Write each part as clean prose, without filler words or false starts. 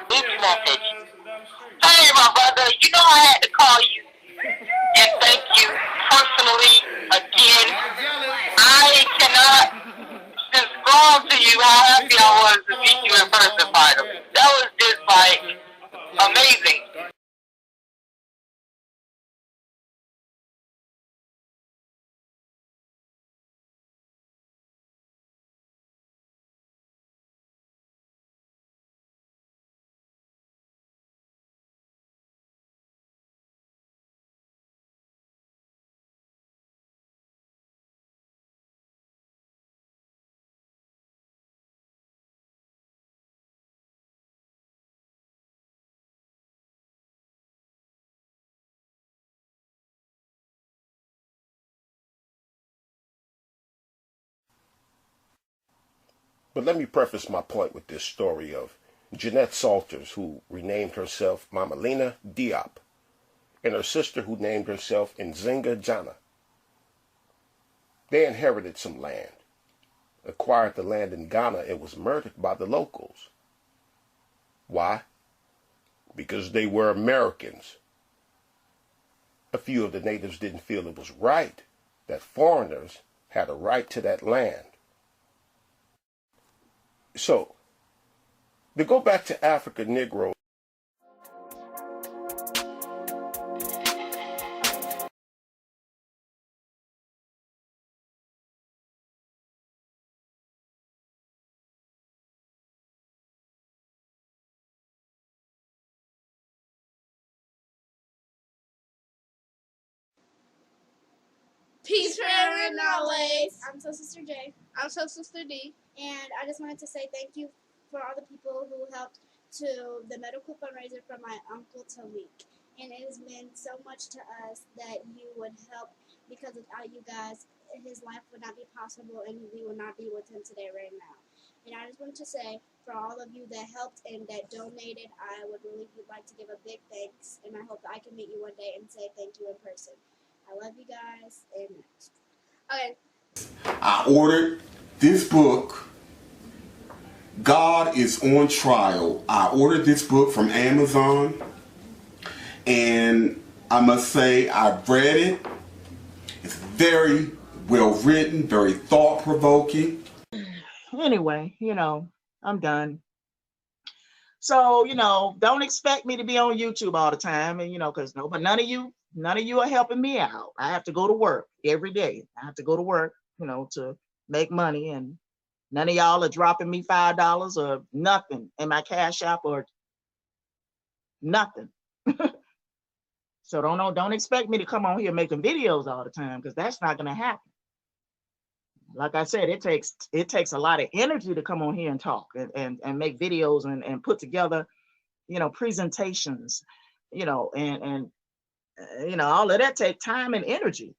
This message. Hey, my brother, you know I had to call you and thank you personally again. I cannot describe to you how happy I was to meet you in person finally. That was just like amazing. But let me preface my point with this story of Jeanette Salters, who renamed herself Mamalina Diop, and her sister who named herself Nzinga Jana. They inherited some land, acquired the land in Ghana, and was murdered by the locals. Why? Because they were Americans. A few of the natives didn't feel it was right that foreigners had a right to that land. So, to go back to Africa Negro, Peace, prayer, and knowledge. I'm Soul Sister J. I'm Soul Sister D. And I just wanted to say thank you for all the people who helped to the medical fundraiser for my uncle Taalik. And it has meant so much to us that you would help, because without you guys, his life would not be possible and we would not be with him today right now. And I just wanted to say, for all of you that helped and that donated, I would really like to give a big thanks, and I hope that I can meet you one day and say thank you in person. I love you guys, and next. Okay. I ordered this book, God is on Trial. I ordered this book from Amazon, and I must say I've read it. It's very well written, very thought-provoking. Anyway, I'm done. So, don't expect me to be on YouTube all the time, and because none of you are helping me out. I have to go to work every day. I have to go to work, to make money, and none of y'all are dropping me $5 or nothing in my Cash App or nothing. So don't expect me to come on here making videos all the time, because that's not going to happen. Like I said, it takes a lot of energy to come on here and talk and make videos and put together, presentations, and all of that take time and energy.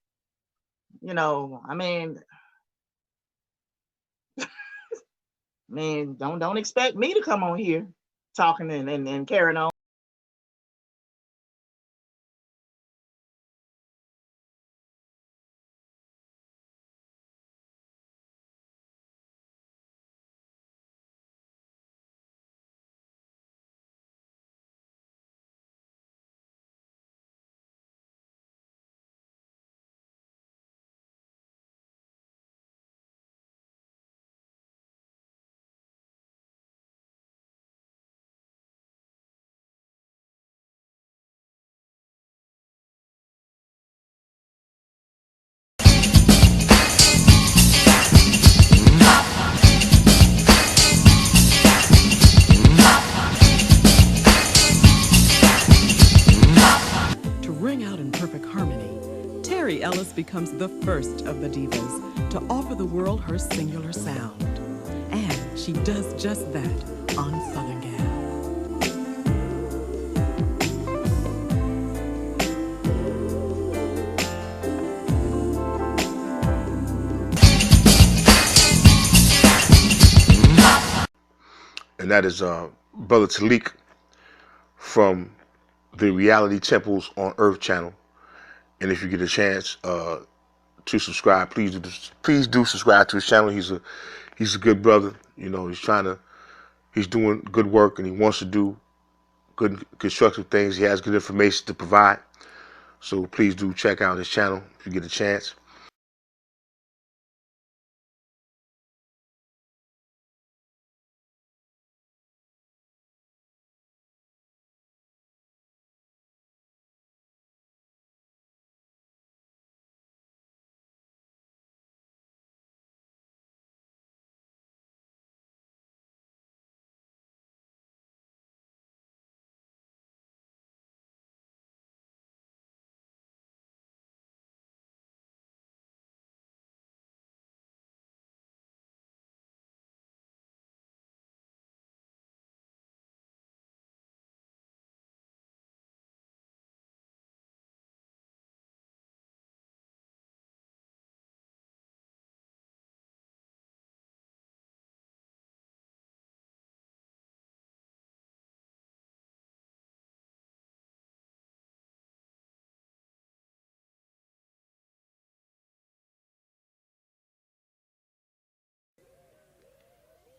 I mean, don't expect me to come on here talking and carrying on. Becomes the first of the divas to offer the world her singular sound. And she does just that on Southern Gal. and that is Brother Taalik from the Reality Temples on Earth channel. And if you get a chance to subscribe, please do subscribe to his channel. He's a good brother. You know, he's doing good work, and he wants to do good constructive things. He has good information to provide. So please do check out his channel if you get a chance.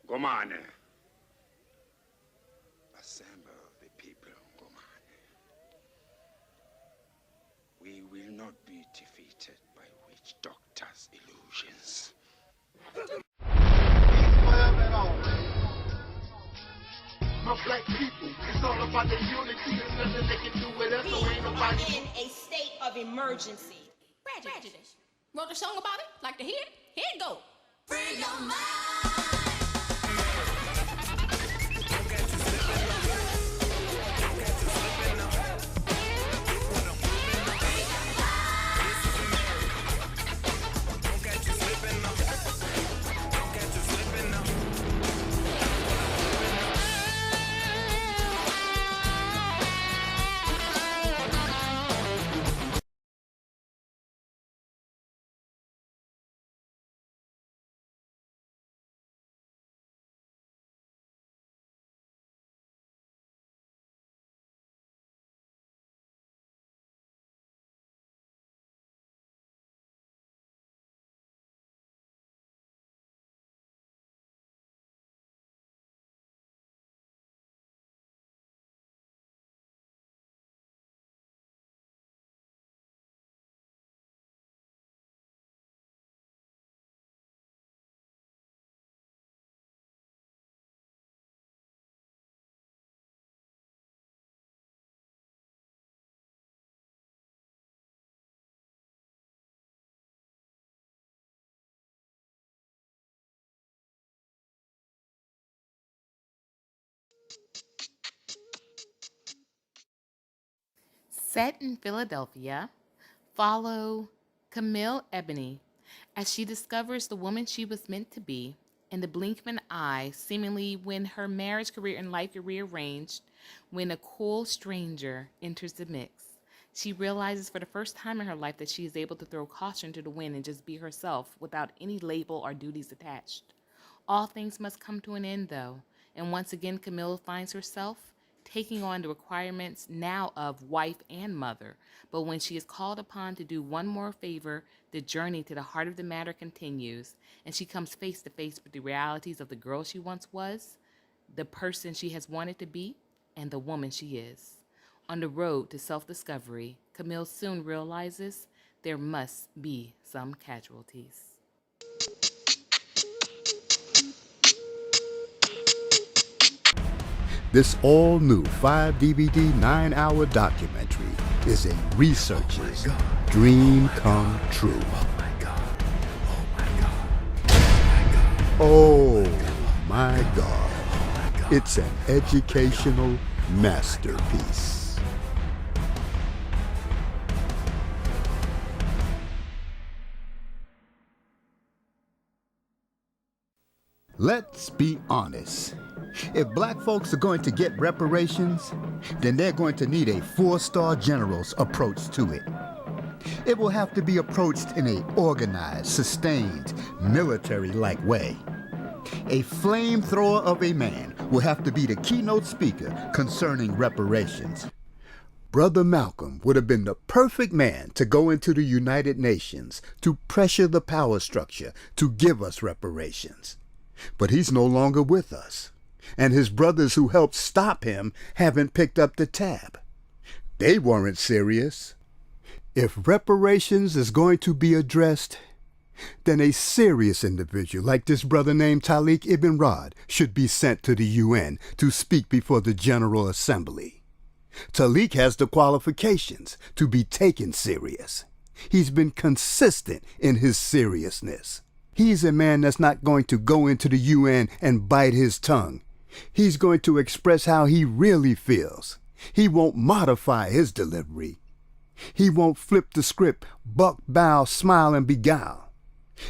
Gomane. Assemble the people, Gomane. We will not be defeated by witch doctors' illusions. My black people, it's all about the unity. There's nothing they can do with us, so ain't nobody. We are in a state of emergency. Prejudice. Wrote a song about it? Like to hear it? Here it go. Free your mind. Set in Philadelphia, follow Camille Ebony as she discovers the woman she was meant to be in the blink of an eye, seemingly when her marriage, career, and life are rearranged, when a cool stranger enters the mix. She realizes for the first time in her life that she is able to throw caution to the wind and just be herself without any label or duties attached. All things must come to an end, though, and once again Camille finds herself taking on the requirements now of wife and mother. But when she is called upon to do one more favor, the journey to the heart of the matter continues, and she comes face to face with the realities of the girl she once was, the person she has wanted to be, and the woman she is. On the road to self-discovery, Camille soon realizes there must be some casualties. This all-new 5-DVD 9-hour documentary is a researcher's dream come true. Oh my God. It's an educational masterpiece. Let's be honest. If black folks are going to get reparations, then they're going to need a 4-star general's approach to it. It will have to be approached in an organized, sustained, military-like way. A flamethrower of a man will have to be the keynote speaker concerning reparations. Brother Malcolm would have been the perfect man to go into the United Nations to pressure the power structure to give us reparations. But he's no longer with us. and his brothers who helped stop him haven't picked up the tab. They weren't serious. If reparations is going to be addressed, then a serious individual like this brother named Taalik Ibn'rad should be sent to the UN to speak before the General Assembly. Taalik has the qualifications to be taken serious. He's been consistent in his seriousness. He's a man that's not going to go into the UN and bite his tongue. He's going to express how he really feels. He won't modify his delivery. He won't flip the script, buck, bow, smile, and beguile.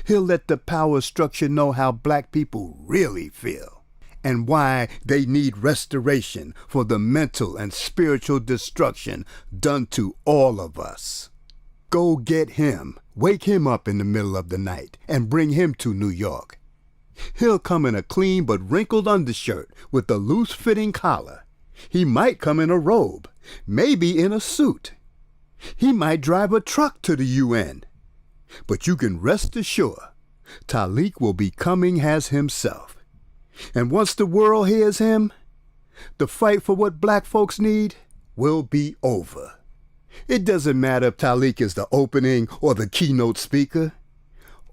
He'll let the power structure know how black people really feel and why they need restoration for the mental and spiritual destruction done to all of us. Go get him, wake him up in the middle of the night, and bring him to New York. He'll come in a clean but wrinkled undershirt with a loose-fitting collar. He might come in a robe, maybe in a suit. He might drive a truck to the UN. But you can rest assured, Taalik will be coming as himself. And once the world hears him, the fight for what black folks need will be over. It doesn't matter if Taalik is the opening or the keynote speaker.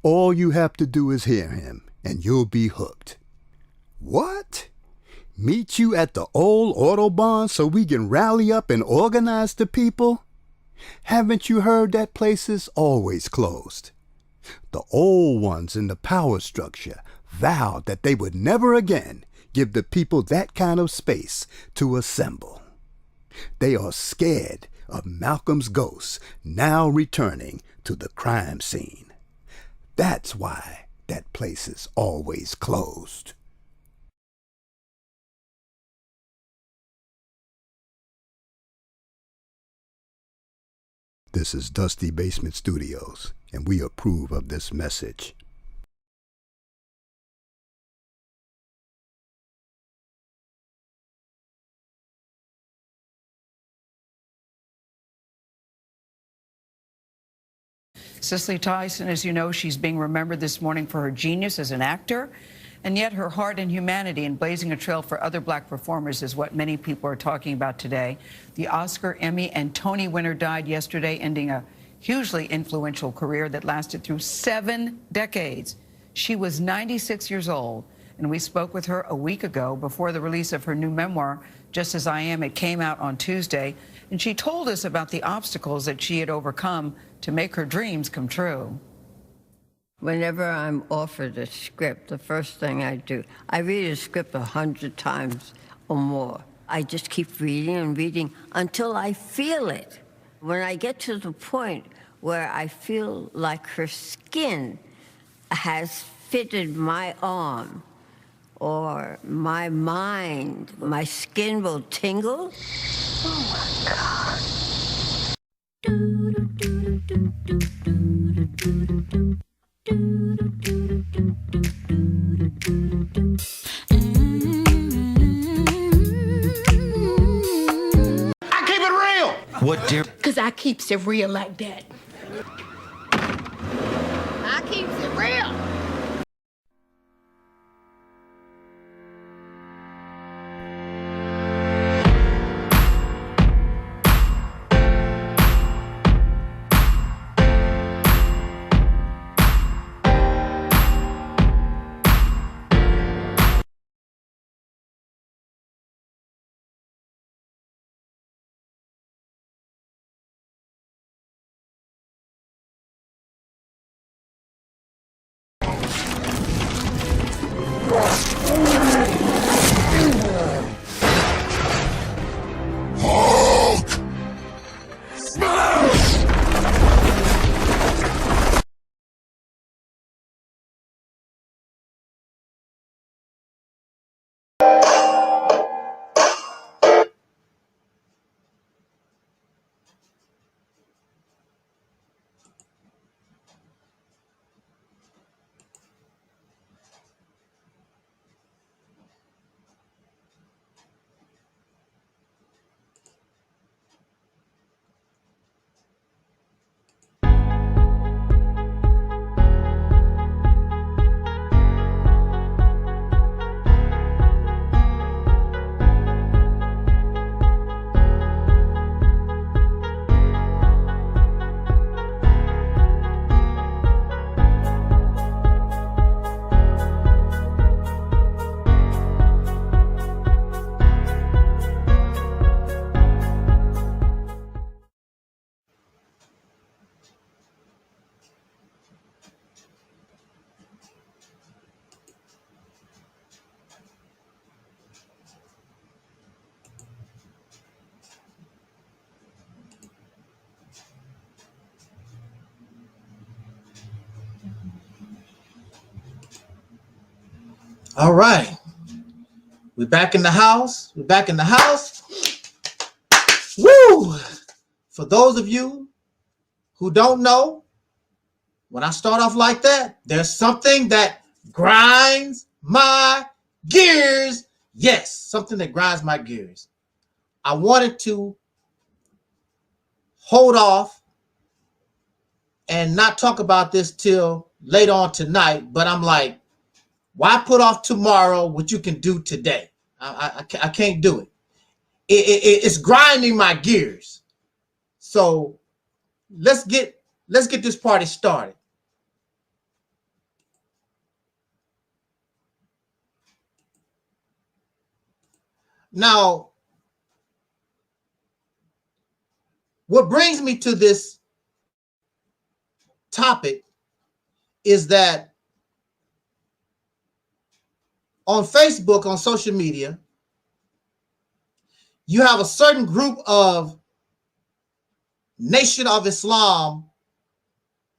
All you have to do is hear him, and you'll be hooked. What? Meet you at the old Autobahn so we can rally up and organize the people? Haven't you heard that place is always closed? The old ones in the power structure vowed that they would never again give the people that kind of space to assemble. They are scared of Malcolm's ghost now returning to the crime scene. That's why that place is always closed. This is Dusty Basement Studios, and we approve of this message. Cicely Tyson, as you know, she's being remembered this morning for her genius as an actor, and yet her heart and humanity in blazing a trail for other black performers is what many people are talking about today. The Oscar, Emmy, and Tony winner died yesterday, ending a hugely influential career that lasted through 7 decades. She was 96 years old, and we spoke with her a week ago before the release of her new memoir, Just As I Am. It came out on Tuesday, and she told us about the obstacles that she had overcome to make her dreams come true. Whenever I'm offered a script, the first thing I do, I read a script 100 times or more. I just keep reading and reading until I feel it. When I get to the point where I feel like her skin has fitted my arm or my mind, my skin will tingle. Oh, my God. I keep it real. What, dear? Because I keeps it real like that. I keeps it real. All right. We're back in the house. We're back in the house. Woo! For those of you who don't know, when I start off like that, there's something that grinds my gears. Yes, something that grinds my gears. I wanted to hold off and not talk about this till later on tonight, but I'm like, why put off tomorrow what you can do today? I can't do it. It's grinding my gears. So let's get this party started. Now, what brings me to this topic is that on Facebook, on social media, you have a certain group of Nation of Islam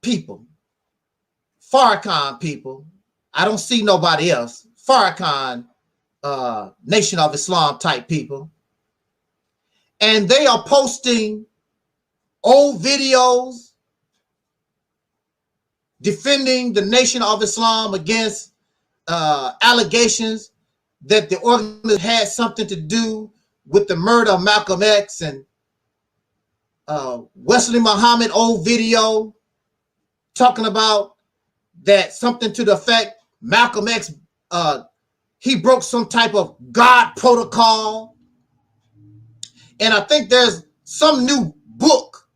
people, Farrakhan people. I don't see nobody else. Farrakhan, Nation of Islam type people. And they are posting old videos defending the Nation of Islam against allegations that the organization had something to do with the murder of Malcolm X, and Wesley Muhammad old video talking about that something to the effect Malcolm X, he broke some type of God protocol. And I think there's some new book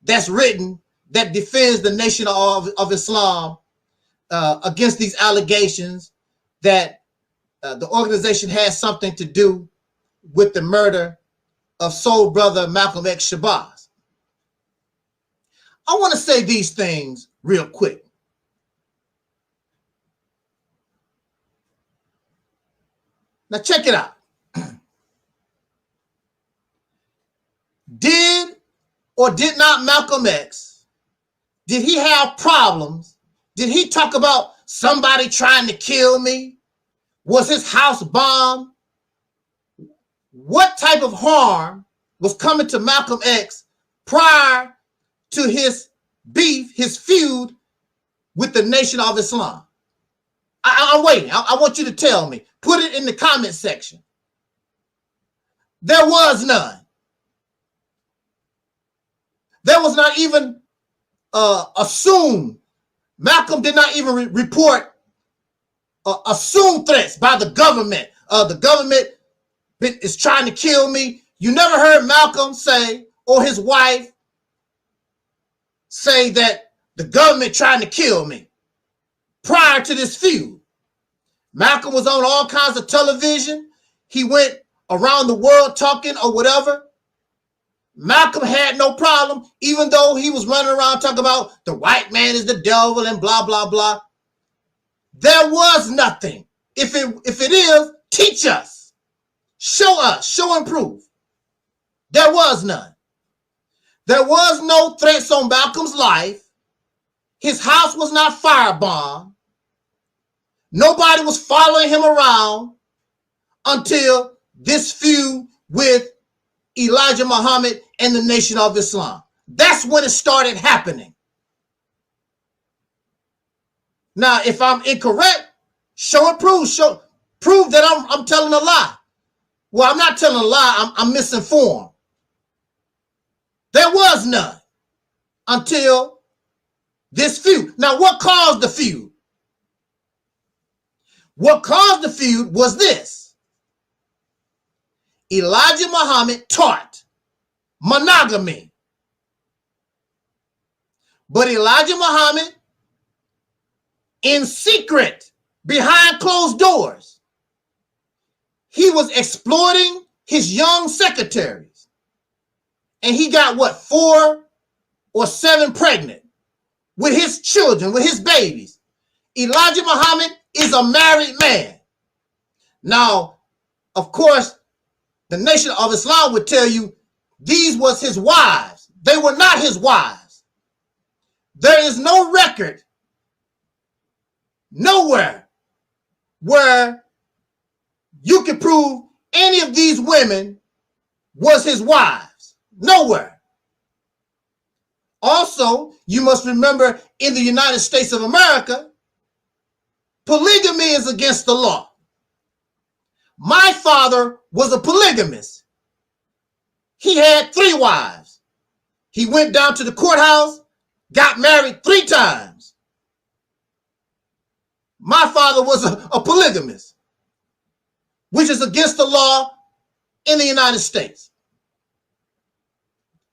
that's written that defends the Nation of Islam against these allegations that the organization has something to do with the murder of soul brother Malcolm X Shabazz. I want to say these things real quick. Now check it out. Did or did not Malcolm X, did he have problems? Did he talk about somebody trying to kill me? Was his house bombed? What type of harm was coming to Malcolm X prior to his beef, his feud with the Nation of Islam? I'm waiting. I want you to tell me. Put it in the comment section. There was none. There was not even assumed. Malcolm did not even report assumed threats by the government. The government is trying to kill me. You never heard Malcolm say, or his wife say, that the government trying to kill me prior to this feud. Malcolm was on all kinds of television. He went around the world talking or whatever. Malcolm had no problem, even though he was running around talking about the white man is the devil and blah, blah, blah. There was nothing. If it is, teach us. Show and prove. There was none. There was no threats on Malcolm's life. His house was not firebombed. Nobody was following him around until this feud with Elijah Muhammad and the Nation of Islam. That's when it started happening. Now, if I'm incorrect, show and prove. Prove that I'm telling a lie. Well, I'm not telling a lie. I'm misinformed. There was none until this feud. Now, what caused the feud? What caused the feud was this. Elijah Muhammad taught monogamy. But Elijah Muhammad, in secret, behind closed doors, he was exploiting his young secretaries. And he got, what, 4 or 7 pregnant with his children, with his babies. Elijah Muhammad is a married man. Now, of course, the Nation of Islam would tell you these was his wives. They were not his wives. There is no record nowhere where you can prove any of these women was his wives. Nowhere. Also, you must remember in the United States of America, polygamy is against the law. My father was a polygamist. He had 3 wives. He went down to the courthouse, got married 3 times. My father was a polygamist, which is against the law in the United States.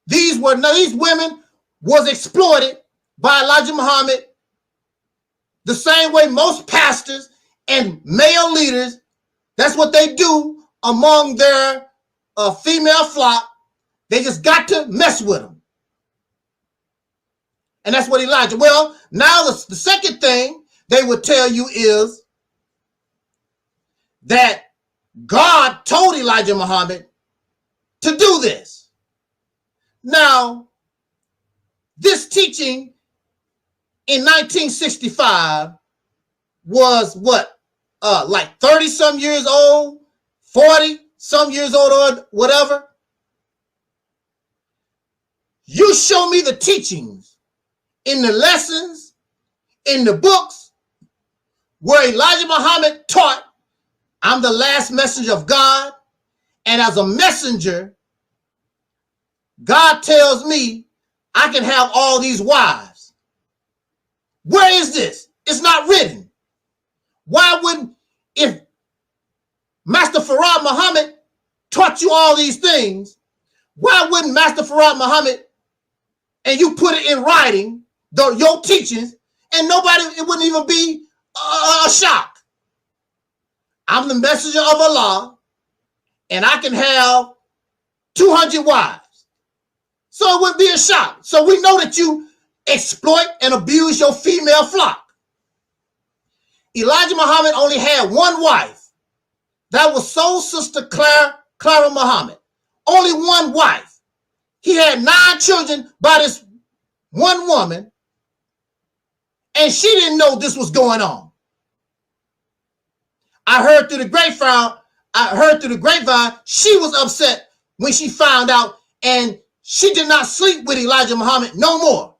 These women was exploited by Elijah Muhammad the same way most pastors and male leaders, that's what they do among their female flock. They just got to mess with them. And that's what Elijah. Well, now the second thing they would tell you is that God told Elijah Muhammad to do this. Now, this teaching in 1965 was what? Like 30 some years old, 40 some years old or whatever. You show me the teachings in the lessons, in the books, where Elijah Muhammad taught, I'm the last messenger of God, and as a messenger, God tells me I can have all these wives. Where is this? It's not written. Why wouldn't, if Master Farad Muhammad taught you all these things, why wouldn't Master Farad Muhammad, and you put it in writing, your teachings, and nobody, it wouldn't even be a shock. I'm the messenger of Allah, and I can have 200 wives. So it wouldn't be a shock. So we know that you exploit and abuse your female flock. Elijah Muhammad only had 1 wife. That was Soul Sister Clara Muhammad. Only 1 wife. He had 9 children by this 1 woman, and she didn't know this was going on. I heard through the grapevine, she was upset when she found out, and she did not sleep with Elijah Muhammad no more.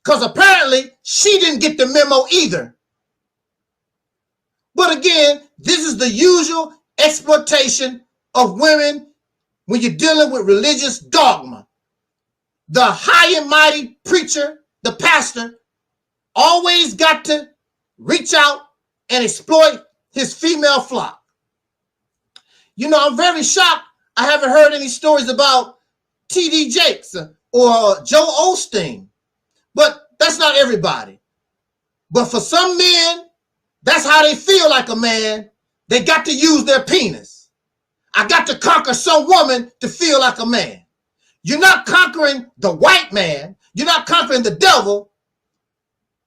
Because apparently she didn't get the memo either. But again, this is the usual exploitation of women when you're dealing with religious dogma. The high and mighty preacher, the pastor, always got to reach out and exploit his female flock. You know, I'm very shocked. I haven't heard any stories about T.D. Jakes or Joe Osteen, but that's not everybody. But for some men, that's how they feel like a man. They got to use their penis. I got to conquer some woman to feel like a man. You're not conquering the white man. You're not conquering the devil.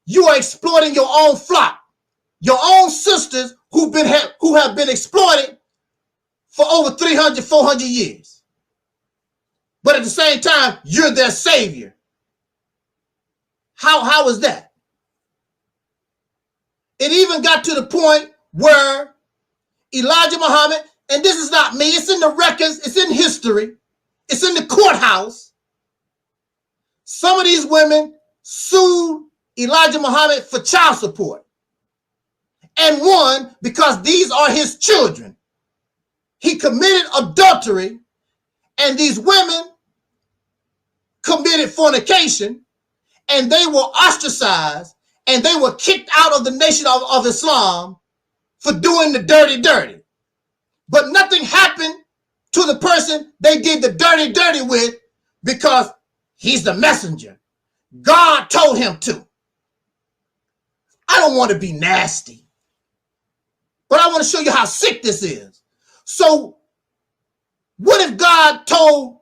You are exploiting your own flock, your own sisters who have been exploited for over 300, 400 years. But at the same time, you're their savior. How is that? It even got to the point where Elijah Muhammad, and this is not me, it's in the records, it's in history, it's in the courthouse. Some of these women sued Elijah Muhammad for child support and won because these are his children. He committed adultery, and these women committed fornication, and they were ostracized, and they were kicked out of the nation of Islam for doing the dirty. But nothing happened to the person they did the dirty with because he's the messenger. God told him to. I don't want to be nasty, but I want to show you how sick this is. So what if God told,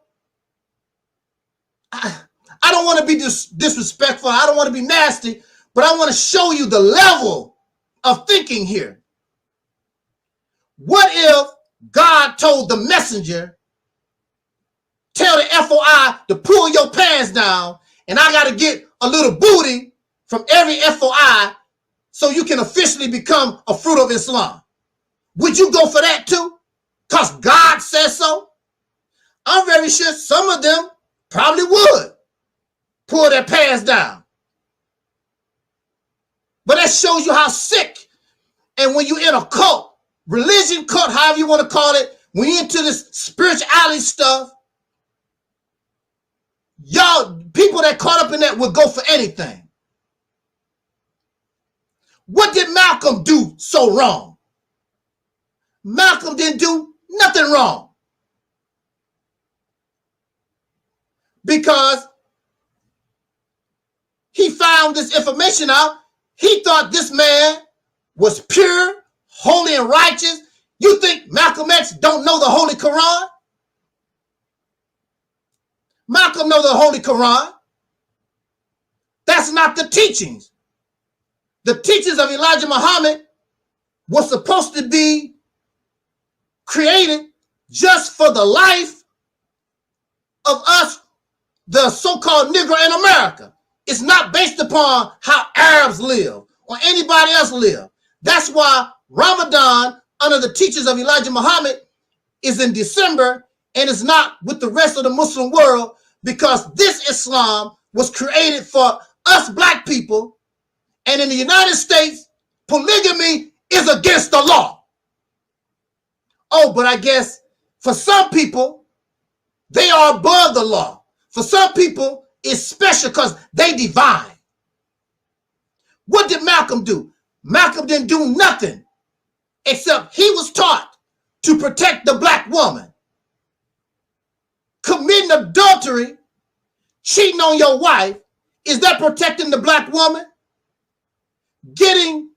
I don't want to be disrespectful, I don't want to be nasty, but I want to show you the level of thinking here. What if God told the messenger, tell the FOI to pull your pants down, and I got to get a little booty from every FOI so you can officially become a fruit of Islam. Would you go for that too? Because God says so? I'm very sure some of them probably would pull their pants down. But that shows you how sick. And when you're in a cult, religion cult, however you want to call it, when you're into this spirituality stuff, y'all, people that caught up in that would go for anything. What did Malcolm do so wrong? Malcolm didn't do nothing wrong. Because he found this information out. He thought this man was pure, holy, and righteous. You think Malcolm X don't know the Holy Quran? Malcolm knows the Holy Quran. That's not the teachings. The teachings of Elijah Muhammad was supposed to be created just for the life of us, the so-called Negro in America. It's not based upon how Arabs live or anybody else live. That's why Ramadan, under the teachings of Elijah Muhammad, is in December and is not with the rest of the Muslim world, because this Islam was created for us black people. And in the United States, polygamy is against the law. Oh, but I guess for some people, they are above the law. For some people, it's special because they divine. What did Malcolm do? Malcolm didn't do nothing except he was taught to protect the black woman. Committing adultery, cheating on your wife, is that protecting the black woman? Getting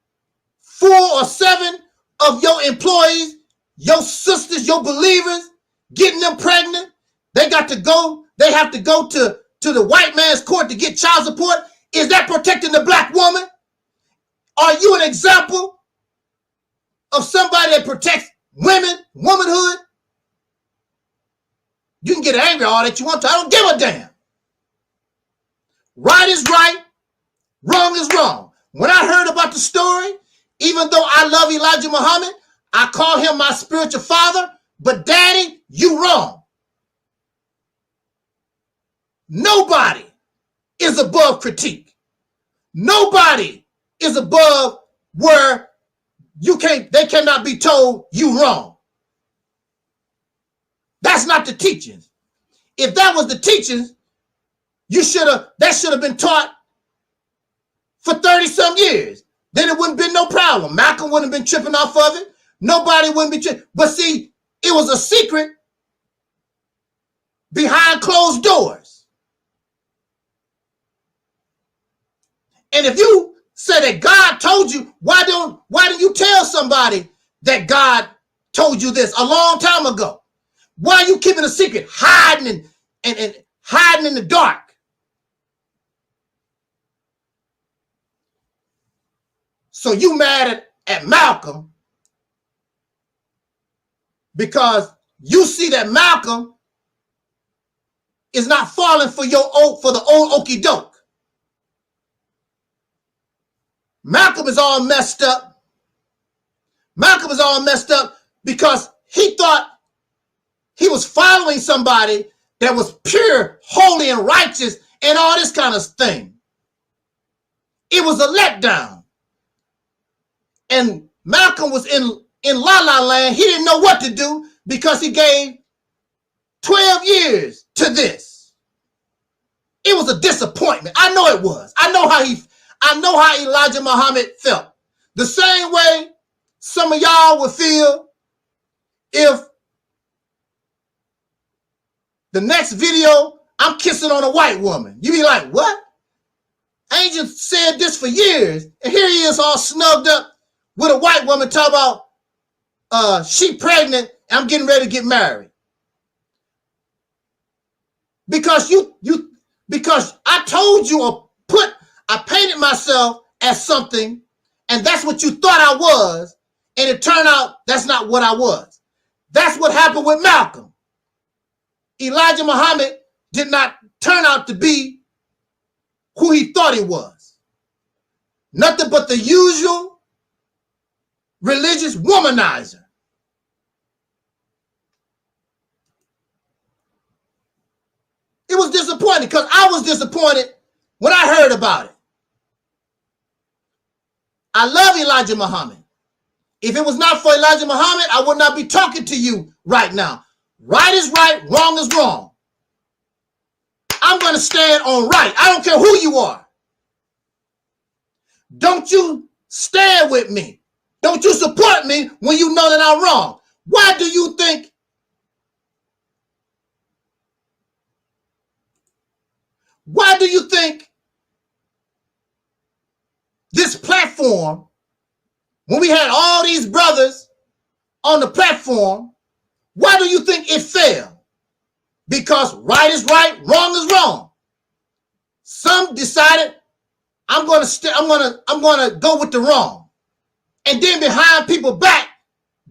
4 or 7 of your employees, your sisters, your believers, getting them pregnant, they have to go to the white man's court to get child support. Is that protecting the black woman? Are you an example of somebody that protects women, womanhood? You can get angry all that you want to. I don't give a damn. Right is right, wrong is wrong. When I heard about the story, even though I love Elijah Muhammad, I call him my spiritual father, but daddy, you wrong. Nobody is above critique. Nobody is above where they cannot be told you wrong. That's not the teachings. If that was the teachings, that should have been taught for 30-some years. Then it wouldn't have been no problem. Malcolm wouldn't have been tripping off of it. Nobody wouldn't be tripping. But see, it was a secret behind closed doors. And if you say that God told you, why don't you tell somebody that God told you this a long time ago? Why are you keeping a secret, hiding and hiding in the dark? So you mad at Malcolm because you see that Malcolm is not falling for the old okie doke. Malcolm is all messed up. Malcolm is all messed up because he thought he was following somebody that was pure, holy, and righteous and all this kind of thing. It was a letdown. And Malcolm was in La La Land. He didn't know what to do because he gave 12 years to this. It was a disappointment. I know it was. I know how Elijah Muhammad felt. The same way some of y'all would feel if the next video I'm kissing on a white woman. You be like, what? I ain't just said this for years. And here he is all snugged up with a white woman talking about she pregnant and I'm getting ready to get married. Because because I told you I painted myself as something, and that's what you thought I was, and it turned out that's not what I was. That's what happened with Malcolm. Elijah Muhammad did not turn out to be who he thought he was. Nothing but the usual religious womanizer. It was disappointing because I was disappointed when I heard about it. I love Elijah Muhammad. If it was not for Elijah Muhammad, I would not be talking to you right now. Right is right, wrong is wrong. I'm going to stand on right. I don't care who you are. Don't you stand with me. Don't you support me when you know that I'm wrong. Why do you think this platform, when we had all these brothers on the platform, why do you think it failed? Because right is right, wrong is wrong. Some decided I'm going to go with the wrong. And then behind people's back,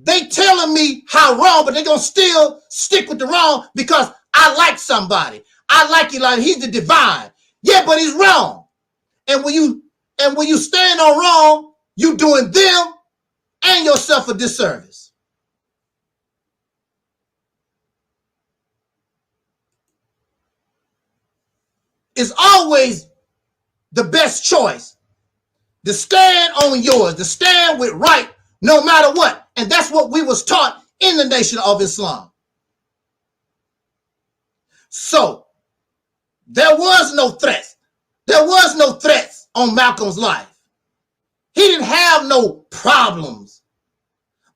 they telling me how wrong, but they're going to still stick with the wrong because I like somebody. I like Elijah. He's the divine. Yeah, but he's wrong. And when you stand on wrong, you doing them and yourself a disservice. It's always the best choice to stand on yours, to stand with right no matter what. And that's what we was taught in the Nation of Islam. So there was no threats. There was no threats on Malcolm's life. He didn't have no problems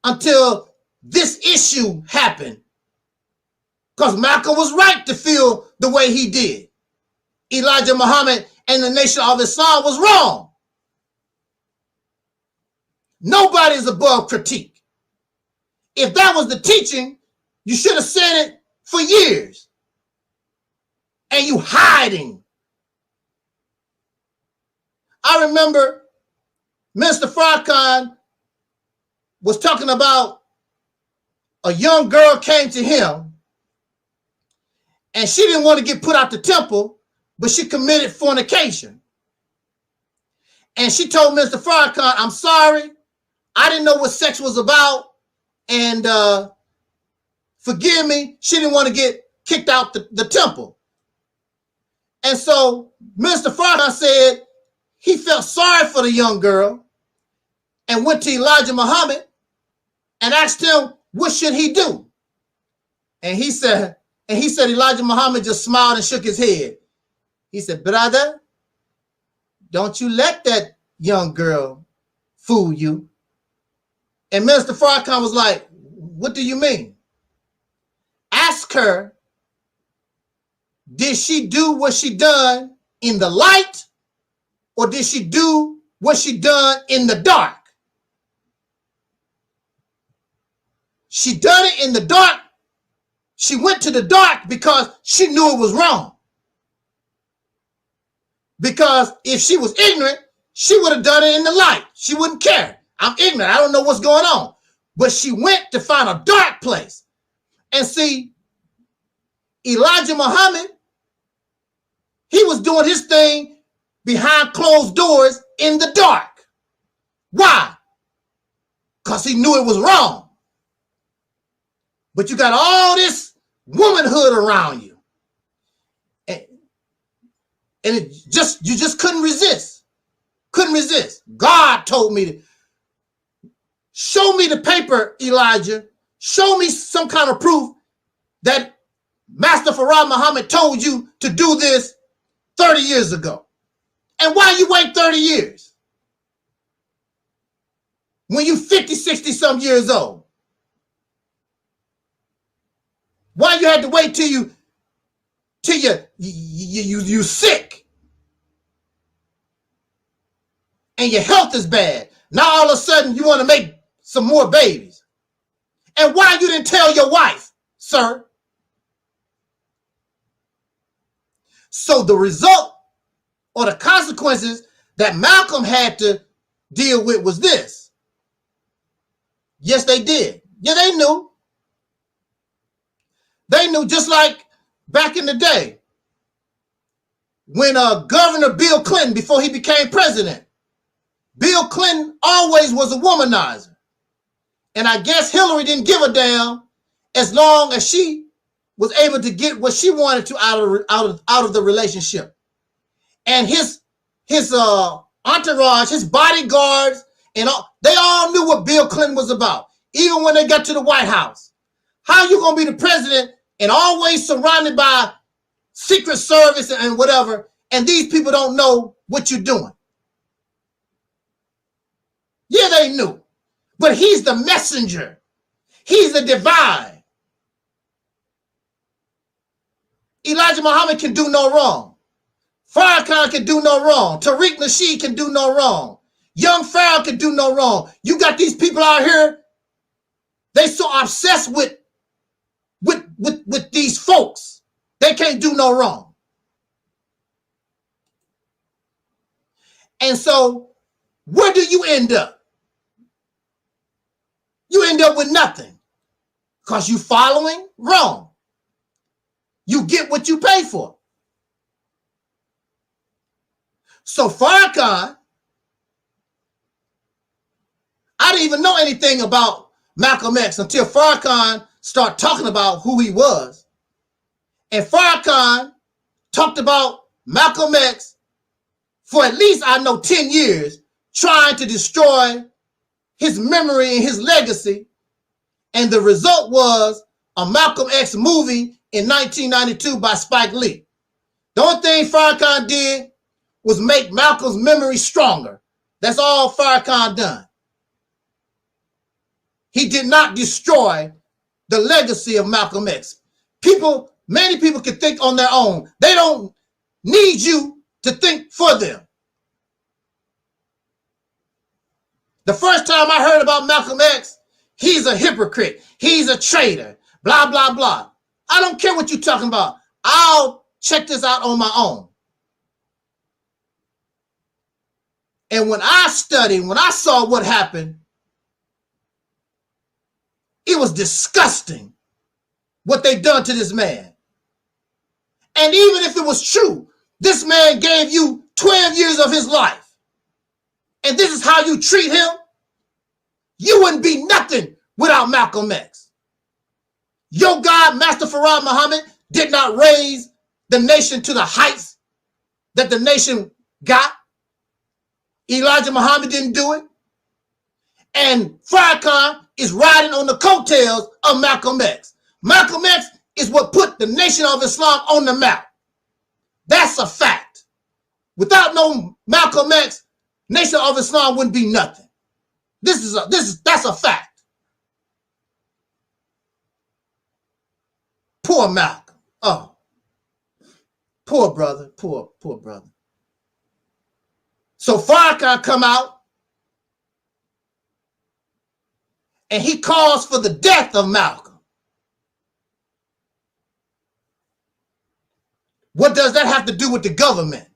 until this issue happened. Because Malcolm was right to feel the way he did. Elijah Muhammad and the Nation of Islam was wrong. Nobody's above critique. If that was the teaching, you should have said it for years. And you hiding. I remember Mr. Farrakhan was talking about a young girl came to him and she didn't want to get put out the temple, but she committed fornication. And she told Mr. Farrakhan, I'm sorry, I didn't know what sex was about, and forgive me, she didn't want to get kicked out the temple. And so Mr. Farrakhan said he felt sorry for the young girl and went to Elijah Muhammad and asked him, what should he do? And he said Elijah Muhammad just smiled and shook his head. He said, brother, don't you let that young girl fool you. And Mr. Farrakhan was like, what do you mean? Ask her, did she do what she done in the light, or did she do what she done in the dark? She done it in the dark. She went to the dark because she knew it was wrong. Because if she was ignorant, she would have done it in the light. She wouldn't care. I'm ignorant. I don't know what's going on. But she went to find a dark place. And see, Elijah Muhammad, he was doing his thing behind closed doors in the dark. Why? Because he knew it was wrong. But you got all this womanhood around you. And you just couldn't resist. Couldn't resist. God told me to show me the paper, Elijah. Show me some kind of proof that Master Farad Muhammad told you to do this 30 years ago. And why you wait 30 years? When you 50, 60 some years old. Why you had to wait till you sick and your health is bad? Now all of a sudden you want to make some more babies. And why you didn't tell your wife, sir? So the result or the consequences that Malcolm had to deal with was this. Yes, they did. Yeah, they knew. They knew, just like back in the day when Governor Bill Clinton, before he became president, Bill Clinton always was a womanizer. And I guess Hillary didn't give a damn as long as she was able to get what she wanted to out of the relationship. And his entourage, his bodyguards, and they all knew what Bill Clinton was about, even when they got to the White House. How you gonna be the president and always surrounded by Secret Service and whatever, and these people don't know what you're doing? Yeah, they knew. But he's the messenger. He's the divine. Elijah Muhammad can do no wrong. Farrakhan can do no wrong. Tariq Nasheed can do no wrong. Young Pharaoh can do no wrong. You got these people out here, they so obsessed with these folks, they can't do no wrong. And so, where do you end up? You end up with nothing because you following wrong. You get what you pay for. So Farrakhan, I didn't even know anything about Malcolm X until Farrakhan started talking about who he was. And Farrakhan talked about Malcolm X for at least, I know, 10 years, trying to destroy his memory and his legacy. And the result was a Malcolm X movie in 1992 by Spike Lee. The only thing Farrakhan did was make Malcolm's memory stronger. That's all Farrakhan done. He did not destroy the legacy of Malcolm X. Many people can think on their own. They don't need you to think for them. The first time I heard about Malcolm X, he's a hypocrite. He's a traitor. Blah, blah, blah. I don't care what you're talking about. I'll check this out on my own. And when I studied, when I saw what happened, it was disgusting what they done to this man. And even if it was true, this man gave you 12 years of his life, and this is how you treat him, you wouldn't be nothing without Malcolm X. Your God, Master Farad Muhammad, did not raise the nation to the heights that the nation got. Elijah Muhammad didn't do it. And Farrakhan is riding on the coattails of Malcolm X. Malcolm X is what put the Nation of Islam on the map. That's a fact. Without no Malcolm X, Nation of Islam wouldn't be nothing. That's a fact. Poor Malcolm. Oh, poor brother. Poor brother. So Farrakhan come out and he calls for the death of Malcolm. What does that have to do with the government?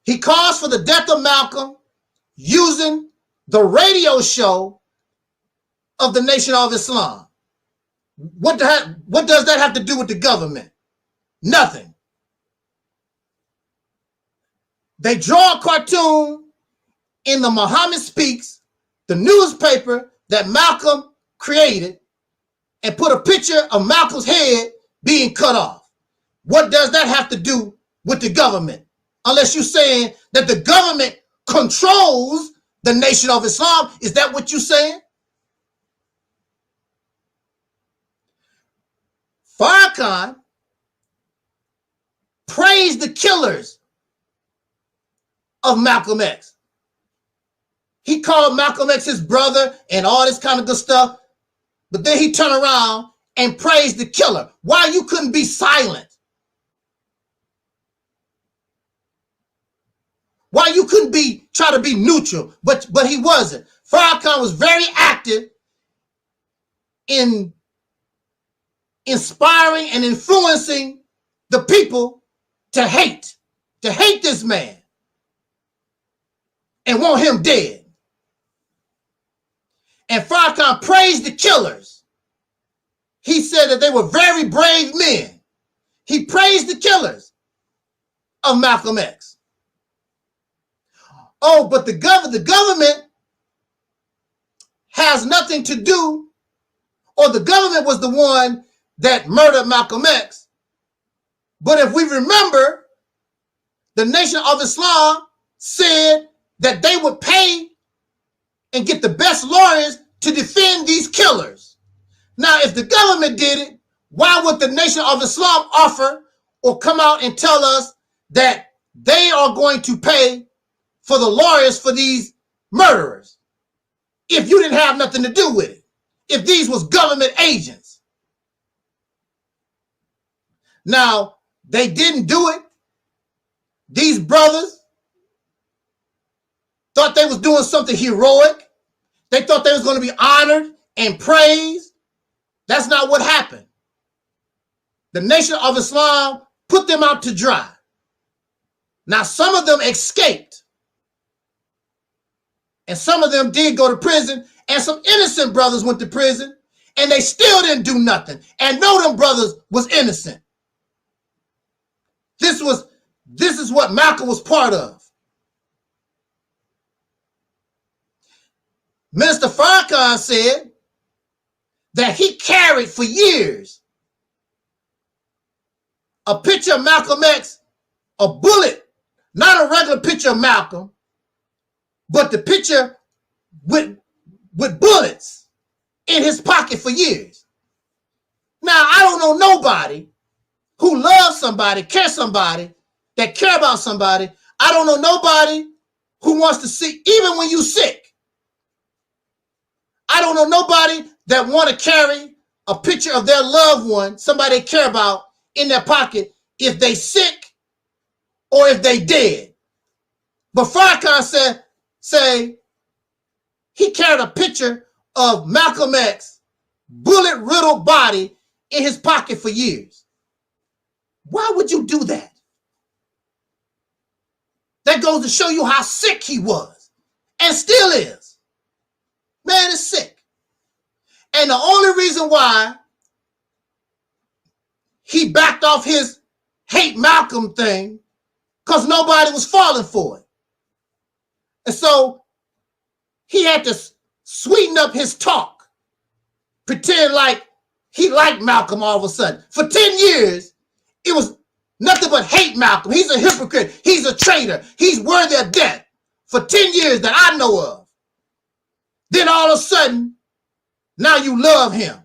He calls for the death of Malcolm using the radio show of the Nation of Islam. What does that have to do with the government? Nothing. They draw a cartoon in the Muhammad Speaks, the newspaper that Malcolm created, and put a picture of Malcolm's head being cut off. What does that have to do with the government? Unless you're saying that the government controls the Nation of Islam. Is that what you're saying? Farrakhan praised the killers of Malcolm X. He called Malcolm X his brother and all this kind of good stuff. But then he turned around and praised the killer. Why you couldn't be silent? Why you couldn't try to be neutral? But he wasn't. Farrakhan was very active in inspiring and influencing the people to hate this man and want him dead. And Farrakhan praised the killers. He said that they were very brave men. He praised the killers of Malcolm X. oh, but the government has nothing to do, or the government was the one that murdered Malcolm X. But if we remember, the Nation of Islam said that they would pay and get the best lawyers to defend these killers. Now, if the government did it, why would the Nation of Islam offer or come out and tell us that they are going to pay for the lawyers for these murderers if you didn't have nothing to do with it, if these was government agents? Now, they didn't do it. These brothers thought they was doing something heroic. They thought they was going to be honored and praised. That's not what happened. The Nation of Islam put them out to dry. Now, some of them escaped. And some of them did go to prison. And some innocent brothers went to prison. And they still didn't do nothing. And no, them brothers was innocent. This is what Malcolm was part of. Minister Farrakhan said that he carried for years a picture of Malcolm X, a bullet, not a regular picture of Malcolm, but the picture with bullets in his pocket for years. Now, I don't know nobody who loves somebody, cares somebody, that care about somebody. I don't know nobody who wants to see, even when you sick. I don't know nobody that want to carry a picture of their loved one, somebody they care about, in their pocket if they sick or if they dead. But Farrakhan say he carried a picture of Malcolm X, bullet-riddled body, in his pocket for years. Why would you do that? That goes to show you how sick he was and still is. Man is sick. And the only reason why he backed off his hate Malcolm thing, because nobody was falling for it. And so he had to sweeten up his talk, pretend like he liked Malcolm all of a sudden. For 10 years, it was nothing but hate Malcolm. He's a hypocrite. He's a traitor. He's worthy of death. For 10 years that I know of. Then all of a sudden, now you love him.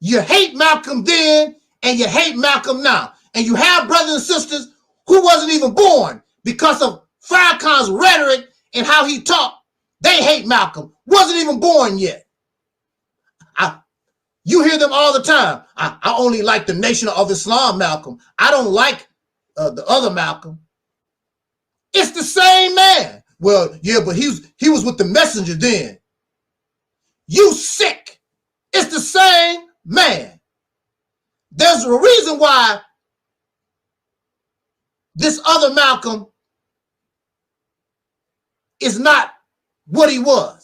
You hate Malcolm then, and you hate Malcolm now. And you have brothers and sisters who wasn't even born because of Farrakhan's rhetoric and how he talked. They hate Malcolm. Wasn't even born yet. You hear them all the time. I only like the Nation of Islam Malcolm. I don't like the other Malcolm. It's the same man. Well, yeah, but he was with the messenger then. You sick. It's the same man. There's a reason why this other Malcolm is not what he was.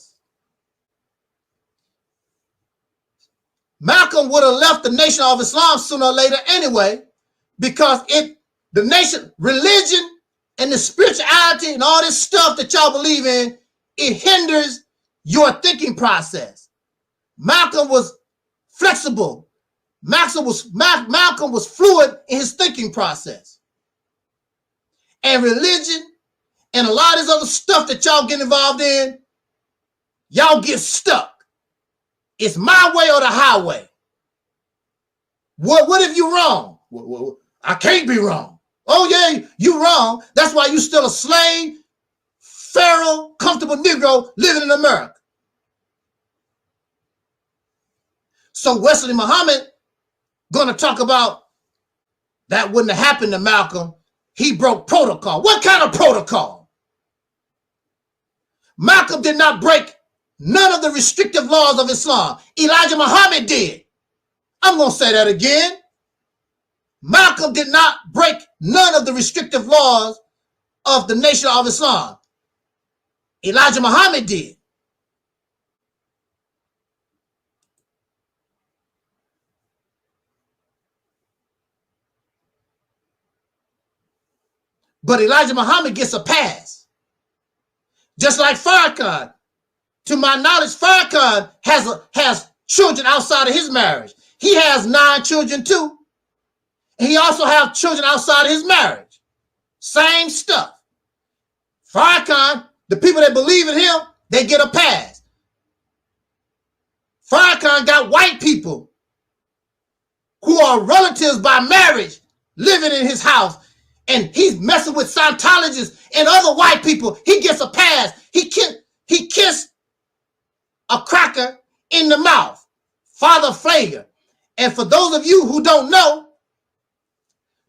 Malcolm would have left the Nation of Islam sooner or later anyway, because the nation, religion, and the spirituality and all this stuff that y'all believe in, it hinders your thinking process. Malcolm was flexible. Malcolm was fluid in his thinking process. And religion and a lot of this other stuff that y'all get involved in, y'all get stuck. It's my way or the highway. What if you're wrong? I can't be wrong. Oh yeah, you wrong. That's why you still a slave, feral, comfortable Negro living in America. So Wesley Muhammad gonna talk about that wouldn't have happened to Malcolm. He broke protocol. What kind of protocol? Malcolm did not break none of the restrictive laws of Islam. Elijah Muhammad did. I'm going to say that again. Malcolm did not break none of the restrictive laws of the Nation of Islam. Elijah Muhammad did. But Elijah Muhammad gets a pass. Just like Farrakhan. To my knowledge, Farrakhan has children outside of his marriage. He has 9 children too. And he also has children outside of his marriage. Same stuff. Farrakhan, the people that believe in him, they get a pass. Farrakhan got white people who are relatives by marriage living in his house, and he's messing with Scientologists and other white people. He gets a pass. He kissed a cracker in the mouth, Father Flager. And for those of you who don't know,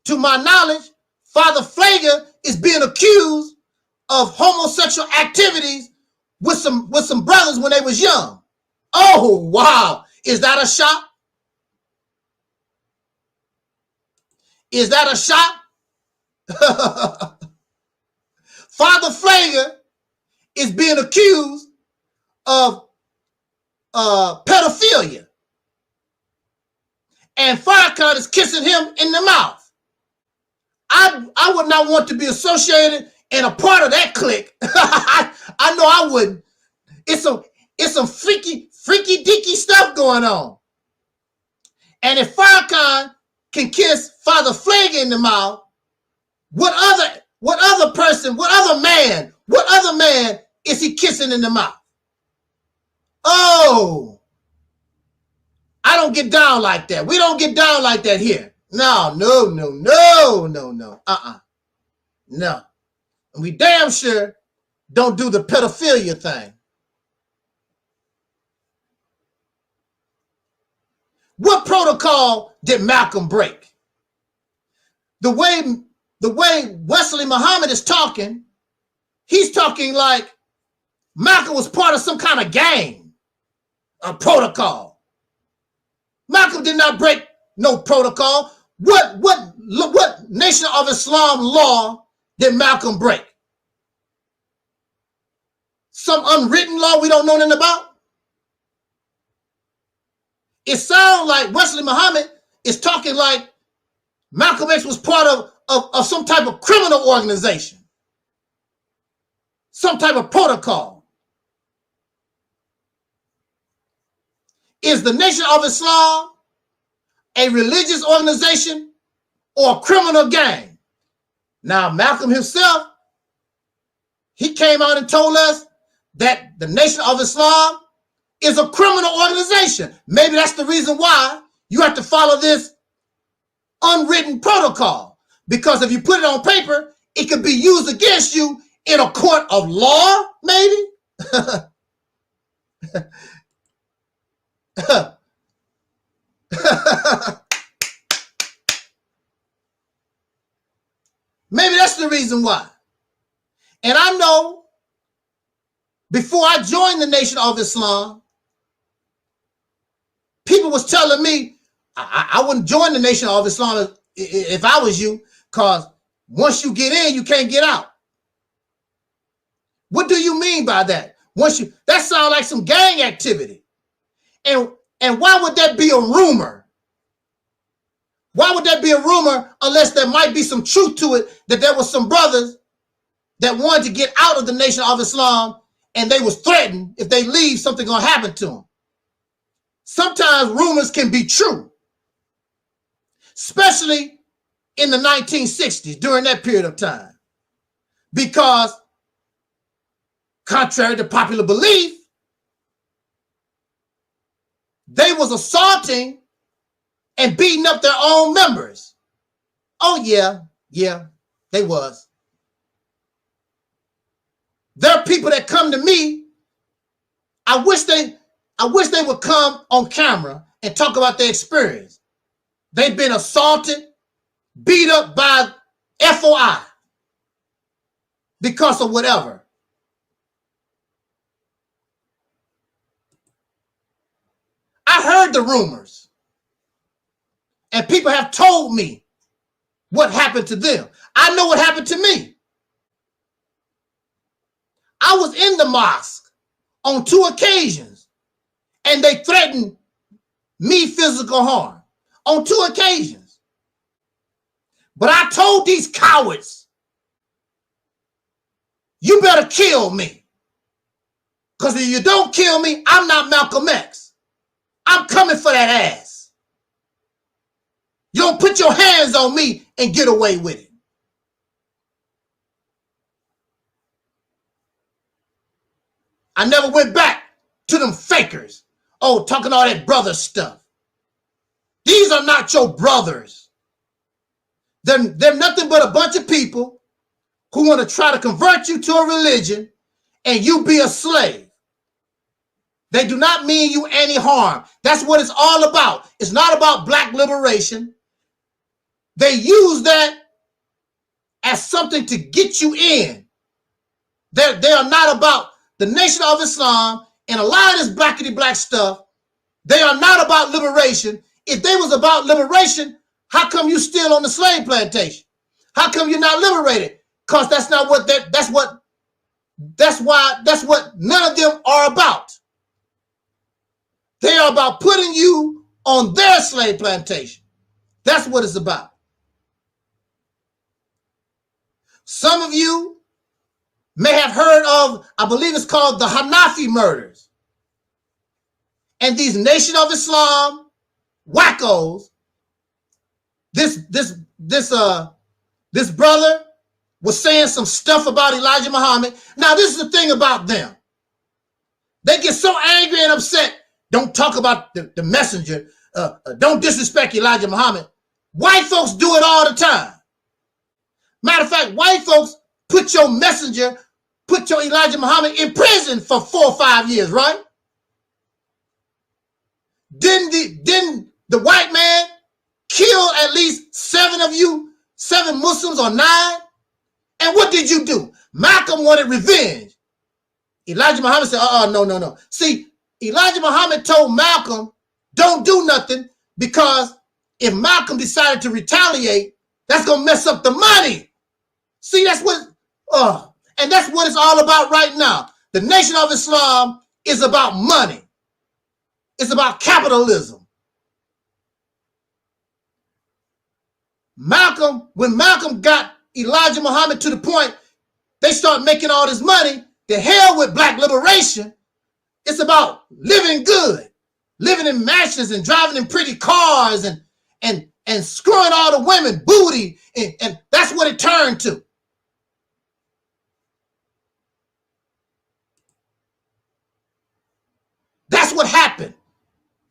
to my knowledge, Father Flager is being accused of homosexual activities with some brothers when they was young. Oh, wow. Is that a shock? Is that a shock? Father Flager is being accused of pedophilia. And Farrakhan is kissing him in the mouth. I would not want to be associated and a part of that clique. I know I wouldn't. It's some freaky deaky stuff going on. And if Farrakhan can kiss Father Flager in the mouth, what other man is he kissing in the mouth? Oh, I don't get down like that. We don't get down like that here. No. No. And we damn sure don't do the pedophilia thing. What protocol did Malcolm break? The way Wesley Muhammad is talking, he's talking like Malcolm was part of some kind of gang, a protocol. Malcolm did not break no protocol. What Nation of Islam law did Malcolm break? Some unwritten law we don't know nothing about? It sounds like Wesley Muhammad is talking like Malcolm X was part of some type of criminal organization, some type of protocol. Is the Nation of Islam a religious organization or a criminal gang? Now, Malcolm himself, he came out and told us that the Nation of Islam is a criminal organization. Maybe that's the reason why you have to follow this unwritten protocol. Because if you put it on paper, it could be used against you in a court of law, maybe? Maybe that's the reason why. And I know before I joined the Nation of Islam, people was telling me I wouldn't join the Nation of Islam if I was you, because once you get in, you can't get out. What do you mean by that? That sounds like some gang activity. And why would that be a rumor? Why would that be a rumor unless there might be some truth to it, that there was some brothers that wanted to get out of the Nation of Islam and they was threatened if they leave, something gonna happen to them. Sometimes rumors can be true, especially in the 1960s, during that period of time, because contrary to popular belief, they was assaulting and beating up their own members. Oh yeah, they was. There are people that come to me. I wish they would come on camera and talk about their experience. They've been assaulted, beat up by FOI because of whatever. I heard the rumors, and people have told me what happened to them. I know what happened to me. I was in the mosque on 2 occasions, and they threatened me physical harm on 2 occasions. But I told these cowards you better kill me. Because if you don't kill me, I'm not Malcolm X. I'm coming for that ass. You don't put your hands on me and get away with it. I never went back to them fakers. Oh, talking all that brother stuff. These are not your brothers. They're nothing but a bunch of people who want to try to convert you to a religion and you be a slave. They do not mean you any harm. That's what it's all about. It's not about black liberation. They use that as something to get you in. They are not about the Nation of Islam and a lot of this blackity black stuff. They are not about liberation. If they was about liberation, how come you still on the slave plantation? How come you're not liberated? Because that's not what that's what none of them are about. They are about putting you on their slave plantation. That's what it's about. Some of you may have heard of, I believe it's called the Hanafi murders. And these Nation of Islam wackos, this brother was saying some stuff about Elijah Muhammad. Now, this is the thing about them. They get so angry and upset. Don't talk about the messenger. Don't disrespect Elijah Muhammad. White folks do it all the time. Matter of fact, white folks put your messenger, put your Elijah Muhammad in prison for 4 or 5 years, right? Didn't the white man kill at least 7 of you, 7 Muslims or 9? And what did you do? Malcolm wanted revenge. Elijah Muhammad said, no. See, Elijah Muhammad told Malcolm, don't do nothing, because if Malcolm decided to retaliate, that's going to mess up the money. See, that's what, and that's what it's all about right now. The Nation of Islam is about money. It's about capitalism. When Malcolm got Elijah Muhammad to the point they start making all this money, the hell with black liberation. It's about living good, living in mansions and driving in pretty cars and screwing all the women booty, and that's what it turned to. That's what happened.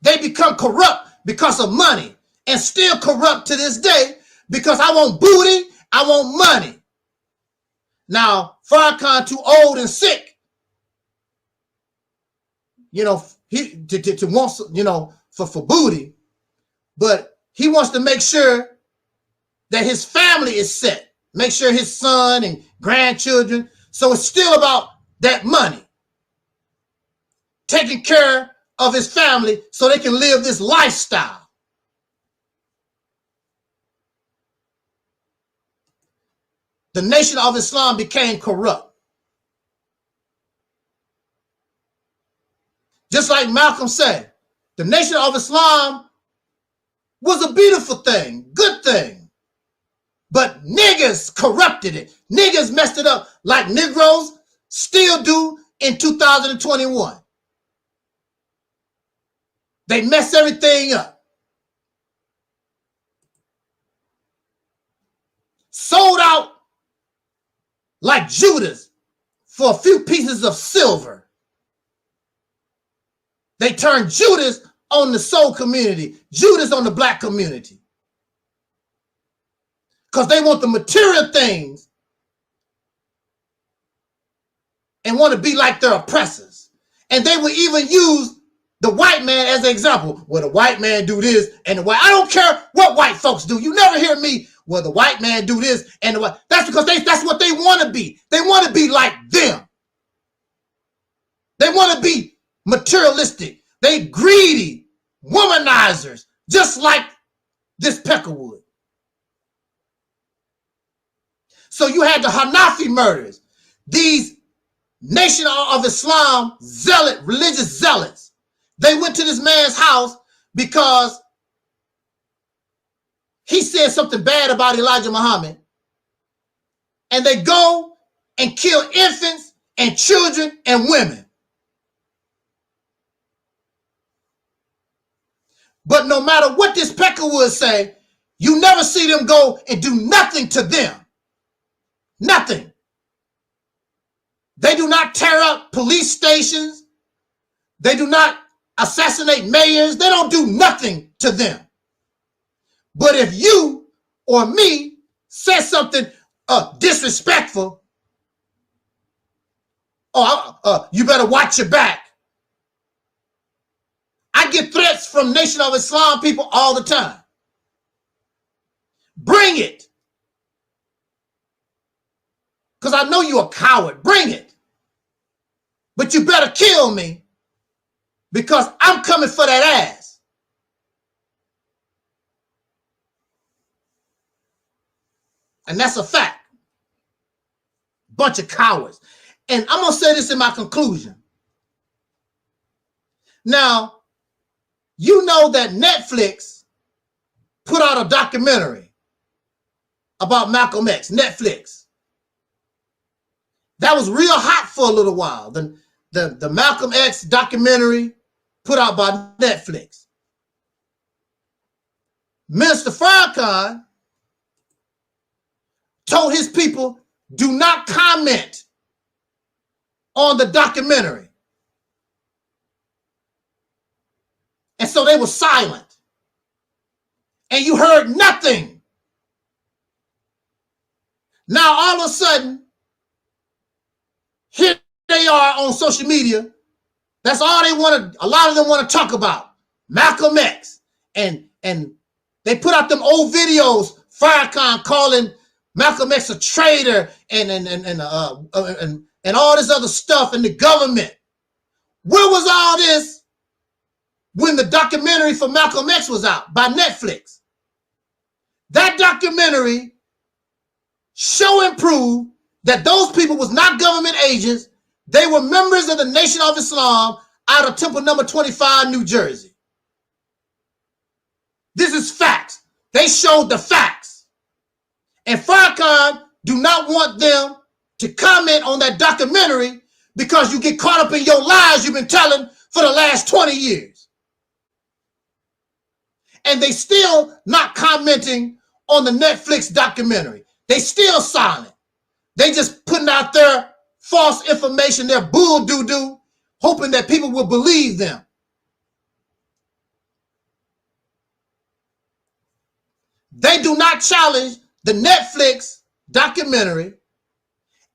They become corrupt because of money, and still corrupt to this day because I want booty, I want money. Now, Farrakhan too old and sick, he to want, for booty, but he wants to make sure that his family is set, make sure his son and grandchildren. So it's still about that money, taking care of his family so they can live this lifestyle. The Nation of Islam became corrupt. Just like Malcolm said, the Nation of Islam was a beautiful thing, good thing. But niggas corrupted it. Niggas messed it up like Negroes still do in 2021. They mess everything up. Sold out like Judas for a few pieces of silver. They turned Judas on the soul community, Judas on the black community. Because they want the material things and want to be like their oppressors. And they will even use the white man as an example. Well, the white man do this and the white, I don't care what white folks do. You never hear me, well, the white man do this and the white. That's because that's what they want to be. They want to be like them. They want to be materialistic. They greedy womanizers, just like this Peckerwood. So you had the Hanafi murders, these Nation of Islam religious zealots. They went to this man's house because he said something bad about Elijah Muhammad. And they go and kill infants and children and women. But no matter what this Peckerwood say, you never see them go and do nothing to them. Nothing. They do not tear up police stations. They do not assassinate mayors. They don't do nothing to them. But if you or me says something disrespectful, you better watch your back. I get threats from Nation of Islam people all the time. Bring it. Because I know you're a coward. Bring it. But you better kill me because I'm coming for that ass. And that's a fact. Bunch of cowards. And I'm going to say this in my conclusion. Now, you know that Netflix put out a documentary about Malcolm X. Netflix. That was real hot for a little while. The Malcolm X documentary put out by Netflix. Minister Farrakhan told his people, do not comment on the documentary. And so they were silent. And you heard nothing. Now all of a sudden, here they are on social media. That's all they want to, a lot of them want to talk about. Malcolm X. And they put out them old videos, Farrakhan calling Malcolm X a traitor and all this other stuff in the government. Where was all this when the documentary for Malcolm X was out by Netflix? That documentary show and prove that those people was not government agents. They were members of the Nation of Islam out of Temple number 25, New Jersey. This is facts. They showed the facts. And Farrakhan do not want them to comment on that documentary because you get caught up in your lies you've been telling for the last 20 years. And they still not commenting on the Netflix documentary. They still silent. They just putting out their false information, their bull doo-doo, hoping that people will believe them. They do not challenge the Netflix documentary,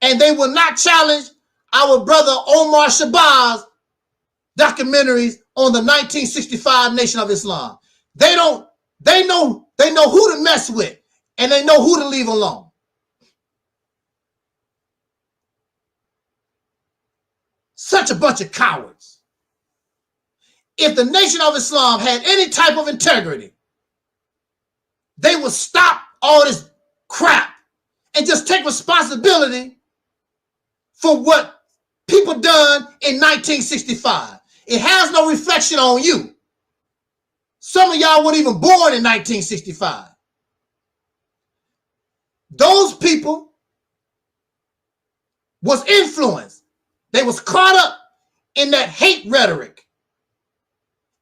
and they will not challenge our brother Omar Shabazz documentaries on the 1965 Nation of Islam. They know who to mess with, and they know who to leave alone. Such a bunch of cowards. If the Nation of Islam had any type of integrity, they would stop all this crap and just take responsibility for what people done in 1965. It has no reflection on you. Some of y'all weren't even born in 1965. Those people was influenced. They was caught up in that hate rhetoric.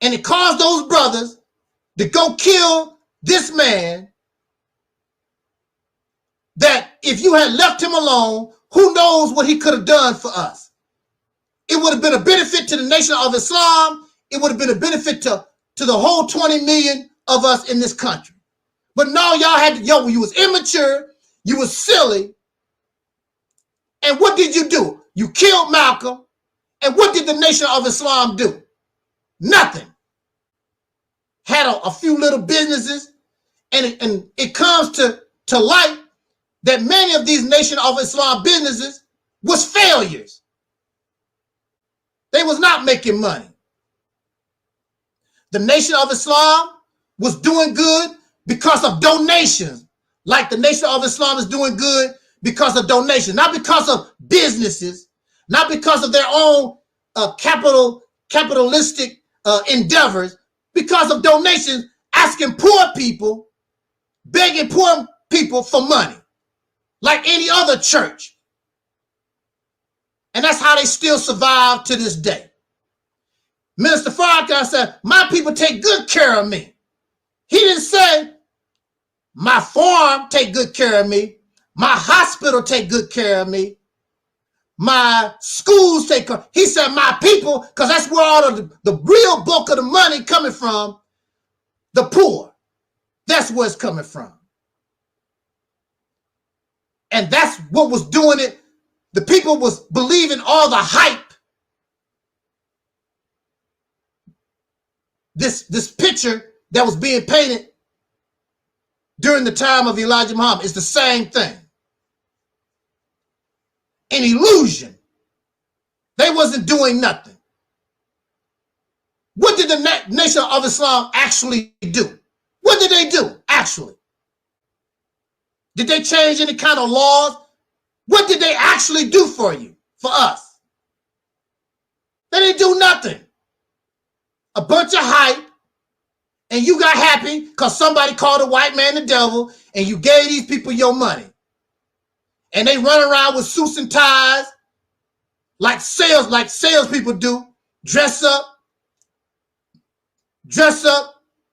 And it caused those brothers to go kill this man that if you had left him alone, who knows what he could have done for us. It would have been a benefit to the Nation of Islam. It would have been a benefit to the whole 20 million of us in this country. But no, y'all had to, you was immature, you was silly. And what did you do? You killed Malcolm. And what did the Nation of Islam do? Nothing. Had a few little businesses. And it comes to light that many of these Nation of Islam businesses was failures. They was not making money. The Nation of Islam was doing good because of donations. Like the Nation of Islam is doing good because of donations, not because of businesses, not because of their own capitalistic endeavors, because of donations, asking poor people, begging poor people for money, like any other church. And that's how they still survive to this day. Minister Farrakhan said, my people take good care of me. He didn't say, my farm take good care of me. My hospital take good care of me. My schools take care. He said, my people, because that's where all of the real bulk of the money coming from, the poor. That's where it's coming from. And that's what was doing it. The people was believing all the hype. This picture that was being painted during the time of Elijah Muhammad is the same thing. An illusion. They wasn't doing nothing. What did the Nation of Islam actually do? What did they do, actually? Did they change any kind of laws? What did they actually do for you, for us? They didn't do nothing. A bunch of hype, and you got happy because somebody called a white man the devil, and you gave these people your money. And they run around with suits and ties, like salespeople do, dress up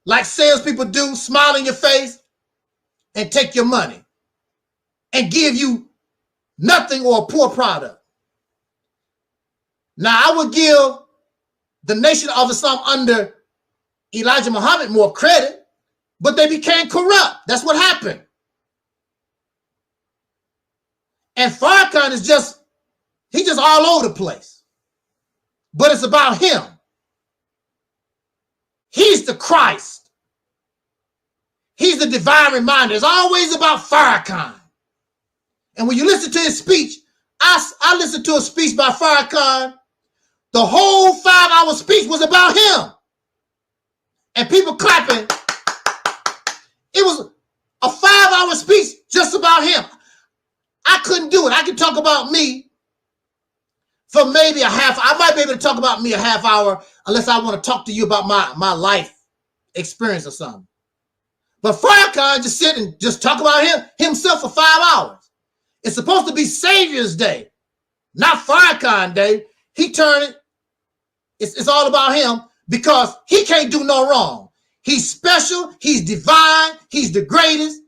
like salespeople do, smile in your face, and take your money, and give you nothing or a poor product. Now, I would give the Nation of Islam under Elijah Muhammad more credit, but they became corrupt. That's what happened. And Farrakhan is he's just all over the place. But it's about him. He's the Christ. He's the divine reminder. It's always about Farrakhan. And when you listen to his speech, I listened to a speech by Farrakhan. The whole 5-hour speech was about him. And people clapping. It was a 5-hour speech just about him. I couldn't do it. I could talk about me for maybe a half. I might be able to talk about me a half hour unless I want to talk to you about my life experience or something. But Farrakhan just sit and just talk about himself for 5 hours. It's supposed to be Savior's Day, not Farrakhan Day. He turned it. It's all about him because he can't do no wrong. He's special. He's divine. He's the greatest.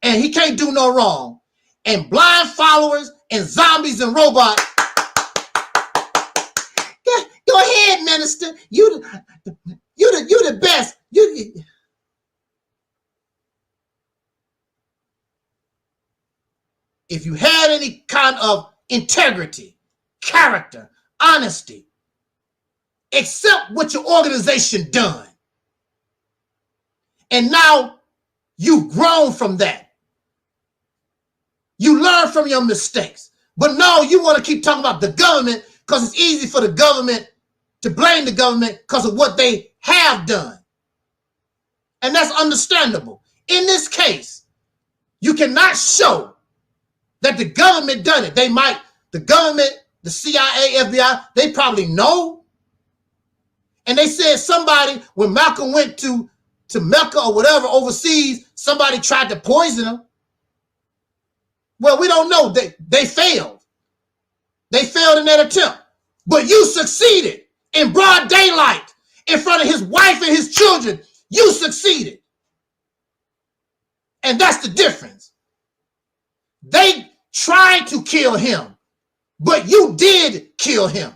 And he can't do no wrong. And blind followers and zombies and robots. Go ahead, minister. You the best. If you had any kind of integrity, character, honesty, accept what your organization done. And now you've grown from that. You learn from your mistakes. But no, you want to keep talking about the government because it's easy for the government to blame the government because of what they have done. And that's understandable. In this case, you cannot show that the government done it. The government, the CIA, FBI, they probably know. And they said somebody, when Malcolm went to Mecca or whatever overseas, somebody tried to poison him. Well, we don't know. They failed. They failed in that attempt. But you succeeded in broad daylight in front of his wife and his children. You succeeded. And that's the difference. They tried to kill him, but you did kill him.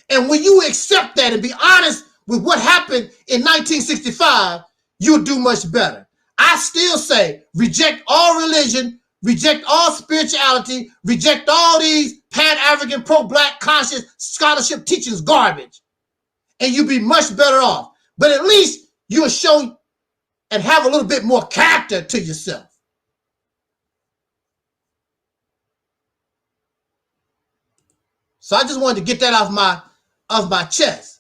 And when you accept that and be honest with what happened in 1965, you'll do much better. I still say reject all religion, reject all spirituality, reject all these pan-African, pro-black, conscious scholarship teachings garbage, and you'll be much better off. But at least you'll show and have a little bit more character to yourself. So I just wanted to get that off my chest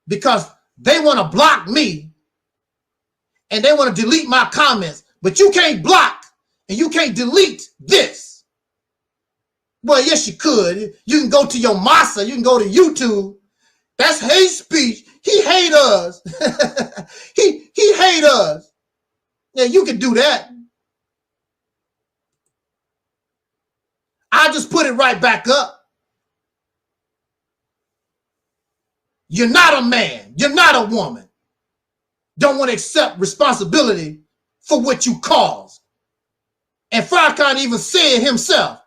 because they want to block me and they want to delete my comments, but you can't block and you can't delete this. Well, yes, you could. You can go to your masa. You can go to YouTube. That's hate speech. He hate us. he hate us. Yeah, you can do that. I just put it right back up. You're not a man. You're not a woman. Don't want to accept responsibility for what you caused. And Farrakhan even said himself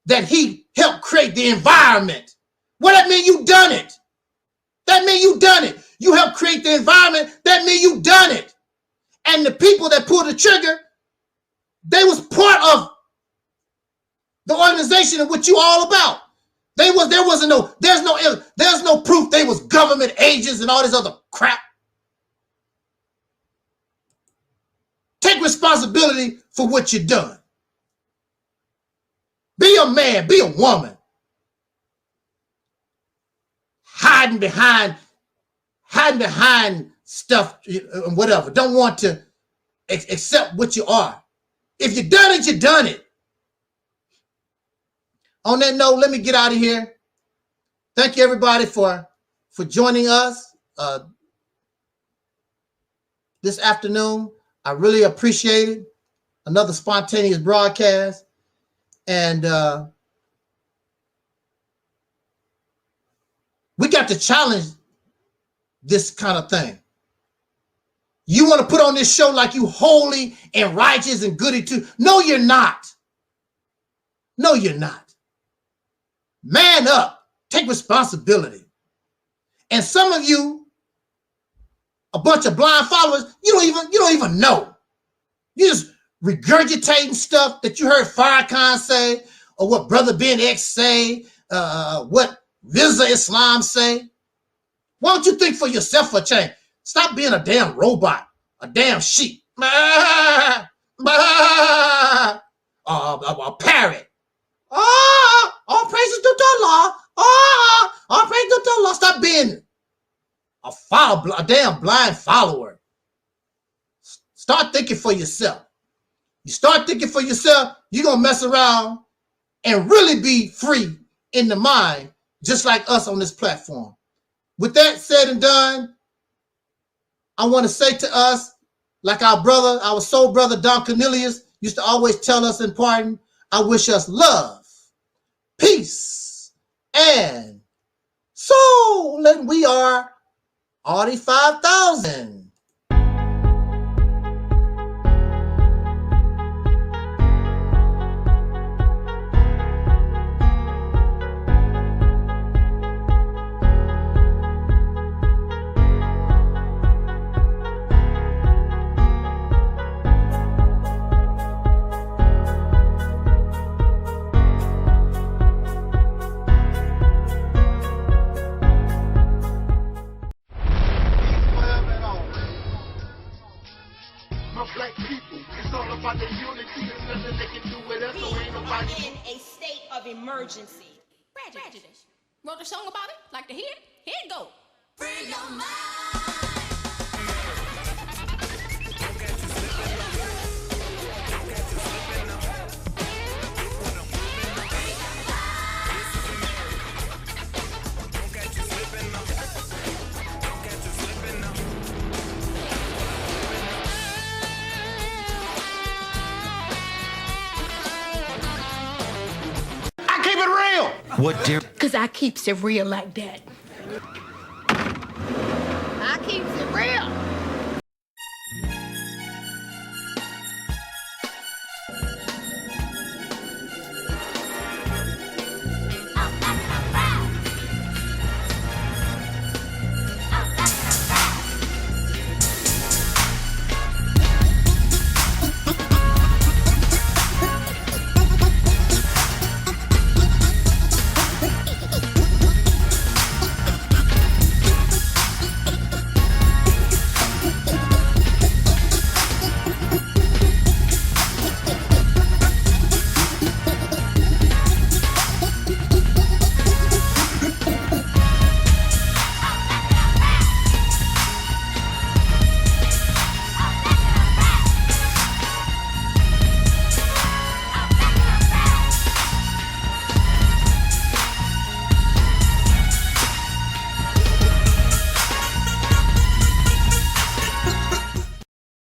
that he helped create the environment. What that mean? You done it. That mean you done it. You helped create the environment. That mean you done it. And the people that pulled the trigger, they was part of the organization of what you all about. There's no proof they was government agents and all this other crap. Take responsibility for what you done. Be a man, be a woman. Hiding behind stuff and whatever. Don't want to accept what you are. If you done it, you done it. On that note, let me get out of here. Thank you, everybody, for joining us this afternoon. I really appreciate it. Another spontaneous broadcast. And we got to challenge this kind of thing. You want to put on this show like you holy and righteous and goody too? No, you're not. No, you're not. Man up. Take responsibility. And some of you, a bunch of blind followers, you don't even know. You just regurgitating stuff that you heard Farrakhan say, or what Brother Ben X say, what Rizza Islam say. Why don't you think for yourself for a change? Stop being a damn robot, a damn sheep, a parrot. All praises to Allah. All praises to Allah. Stop being a damn blind follower. Start thinking for yourself. You start thinking for yourself, you're going to mess around and really be free in the mind, just like us on this platform. With that said and done, I want to say to us, like our soul brother Don Cornelius used to always tell us in pardon, I wish us love, peace, and soul. And we are Audi 5000. Emergency. Prejudice. Wrote a song about it? Like to hear it? Here it go. Free your mind. What dear? Because I keeps it real like that. I keeps it real.